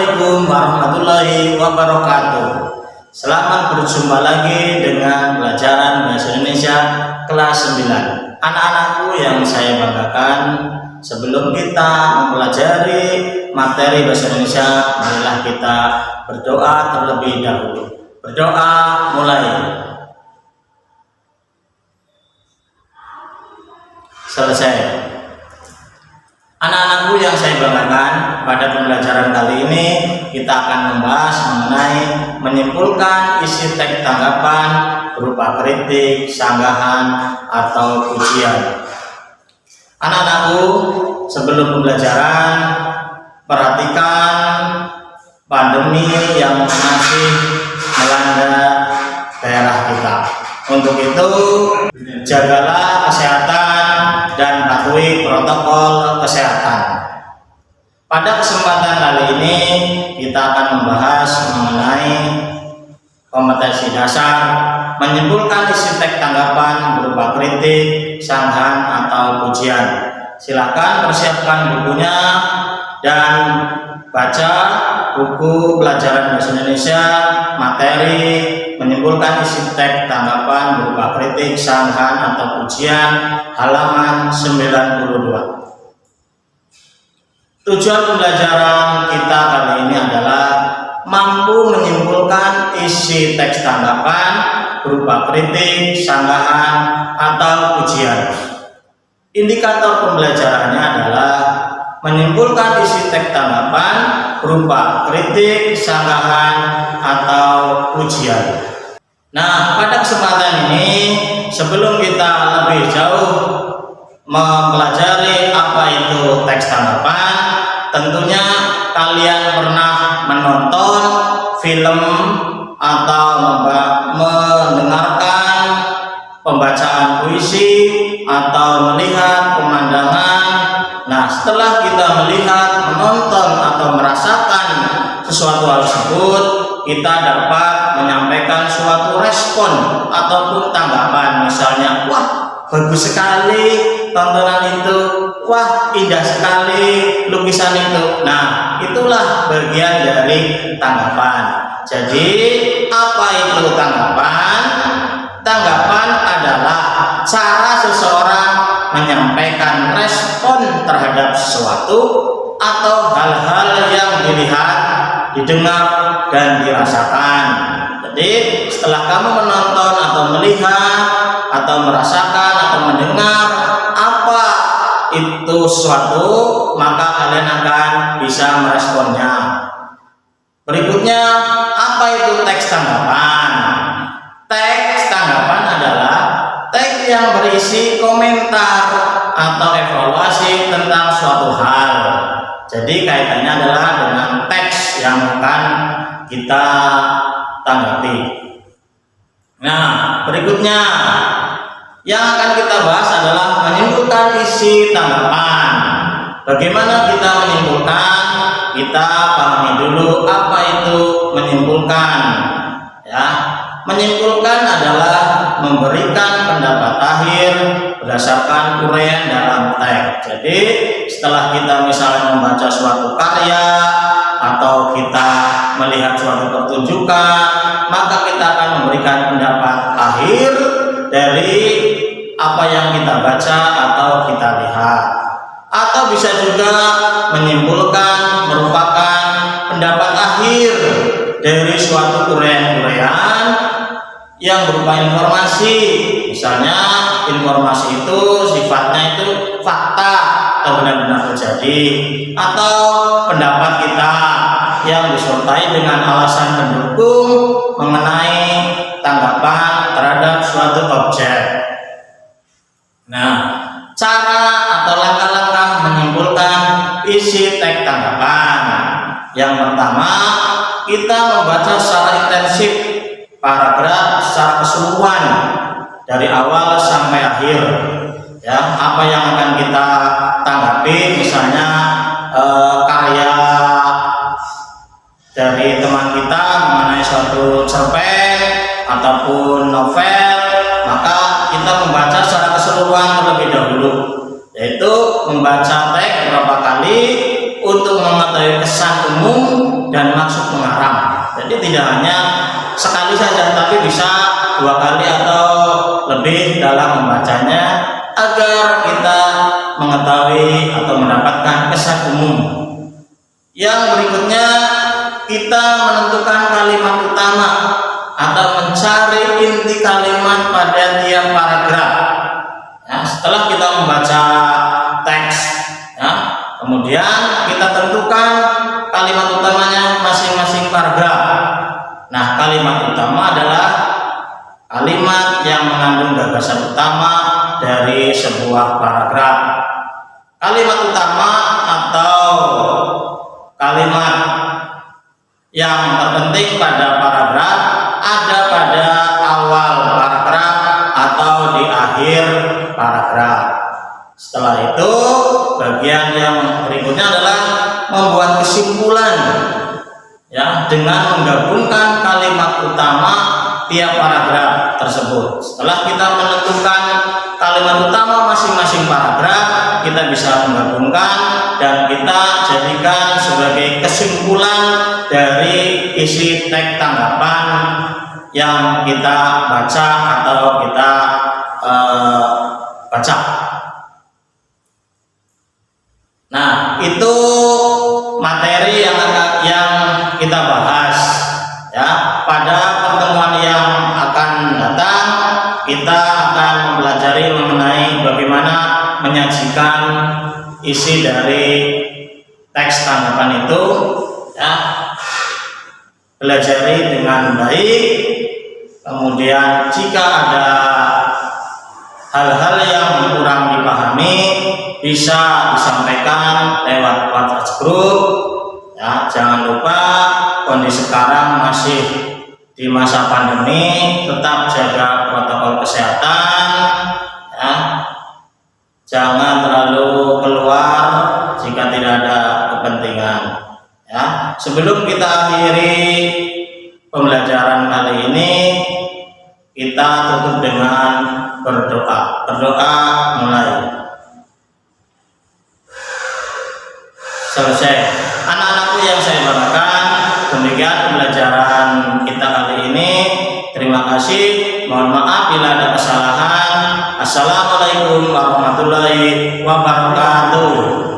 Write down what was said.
Assalamualaikum warahmatullahi wabarakatuh. Selamat berjumpa lagi dengan pelajaran Bahasa Indonesia kelas 9. Anak-anakku yang saya banggakan, sebelum kita mempelajari materi Bahasa Indonesia, marilah kita berdoa terlebih dahulu. Berdoa mulai. Selesai. Anak-anakku yang saya banggakan, pada pembelajaran kali ini kita akan membahas mengenai menyimpulkan isi teks tanggapan berupa kritik, sanggahan, atau pujian. Anak-anakku, sebelum pembelajaran, perhatikan pandemi yang masih melanda daerah kita. Untuk itu, jagalah kesehatan dan patuhi protokol kesehatan. Pada kesempatan kali ini kita akan membahas mengenai kompetensi dasar menyimpulkan isi teks tanggapan berupa kritik, sanggahan, atau pujian. Silakan persiapkan bukunya dan baca buku pelajaran Bahasa Indonesia materi menyimpulkan isi teks tanggapan berupa kritik, sanggahan, atau pujian halaman 92. Tujuan pembelajaran kita kali ini adalah mampu menyimpulkan isi teks tanggapan berupa kritik, sanggahan, atau pujian. Indikator pembelajarannya adalah menyimpulkan isi teks tanggapan berupa kritik, sanggahan, atau pujian. Nah, pada kesempatan ini, sebelum kita lebih jauh mempelajari apa itu teks tanggapan, tentunya kalian pernah menonton film atau mendengarkan pembacaan puisi atau melihat pemandangan. Nah, setelah kita melihat, menonton, atau merasakan sesuatu hal tersebut, kita dapat menyampaikan suatu respon ataupun tanggapan. Misalnya, wah, bagus sekali tontonan itu, wah, indah sekali lukisan itu. Nah, itulah bagian dari tanggapan. Jadi, apa itu tanggapan? Tanggapan adalah cara seseorang menyampaikan respon terhadap sesuatu atau hal-hal yang dilihat, didengar, dan dirasakan. Jadi setelah kamu menonton atau melihat atau merasakan atau mendengar apa itu sesuatu, maka kalian akan bisa meresponnya. Berikutnya, apa itu teks tanggapan? Teks tanggapan adalah teks yang berisi komentar atau evaluasi tentang suatu hal. Jadi kaitannya adalah dengan teks yang akan kita tanggapi. Nah, berikutnya yang akan kita bahas adalah menyimpulkan isi tanggapan. Bagaimana kita menyimpulkan? Kita pahami dulu apa itu menyimpulkan. Ya, menyimpulkan adalah memberikan pendapat akhir berdasarkan uraian dalam teks. Jadi setelah kita misalnya membaca suatu karya atau kita melihat suatu pertunjukan, maka kita akan memberikan pendapat akhir dari apa yang kita baca atau kita lihat. Atau bisa juga menyimpulkan merupakan pendapat akhir dari suatu uraian-uraian yang berupa informasi. Misalnya informasi itu sifatnya itu fakta atau benar-benar terjadi, atau pendapat kita yang disertai dengan alasan pendukung mengenai tanggapan terhadap suatu objek. Nah, cara atau langkah-langkah menyimpulkan isi teks tanggapan. Yang pertama, kita membaca secara intensif paragraf secara keseluruhan dari awal sampai akhir. Ya, apa yang akan kita tanggapi, misalnya karya dari teman kita mengenai suatu cerpen ataupun novel, maka kita membaca secara keseluruhan terlebih dahulu, yaitu membaca teks beberapa kali untuk mengetahui kesan umum dan tidak hanya sekali saja, tapi bisa 2 kali atau lebih dalam membacanya, agar kita mengetahui atau mendapatkan kesan umum. Yang berikutnya, kita menentukan kalimat utama atau mencari inti kalimat pada tiap paragraf. Ya, setelah kita membaca teks, ya, kemudian kita tentukan kalimat utamanya masing-masing paragraf. Nah, kalimat utama adalah kalimat yang mengandung gagasan utama dari sebuah paragraf. Kalimat utama atau kalimat yang terpenting pada paragraf ada pada awal paragraf atau di akhir paragraf. Setelah itu, bagian yang berikutnya adalah membuat kesimpulan, ya, dengan menggabungkan kalimat utama tiap paragraf tersebut. Setelah kita menentukan kalimat utama masing-masing paragraf, kita bisa menggabungkan dan kita jadikan sebagai kesimpulan dari isi teks tanggapan yang kita baca atau kita baca. Nah, itu materi yang kita bahas, ya. Pada pertemuan yang akan datang, kita akan mempelajari mengenai bagaimana menyajikan isi dari teks tanggapan itu, ya. Pelajari dengan baik. Kemudian jika ada hal-hal yang kurang dipahami, bisa disampaikan lewat WhatsApp group, ya. Jangan lupa kondisi sekarang masih di masa pandemi, tetap jaga protokol kesehatan, ya. Jangan terlalu keluar jika tidak ada kepentingan, ya. Sebelum kita akhiri pembelajaran kali ini, kita tutup dengan berdoa. Berdoa mulai. Selesai. Anak-anakku yang saya banggakan, demikian pembelajaran kita kali ini. Terima kasih. Mohon maaf bila ada kesalahan. Assalamualaikum warahmatullahi wabarakatuh.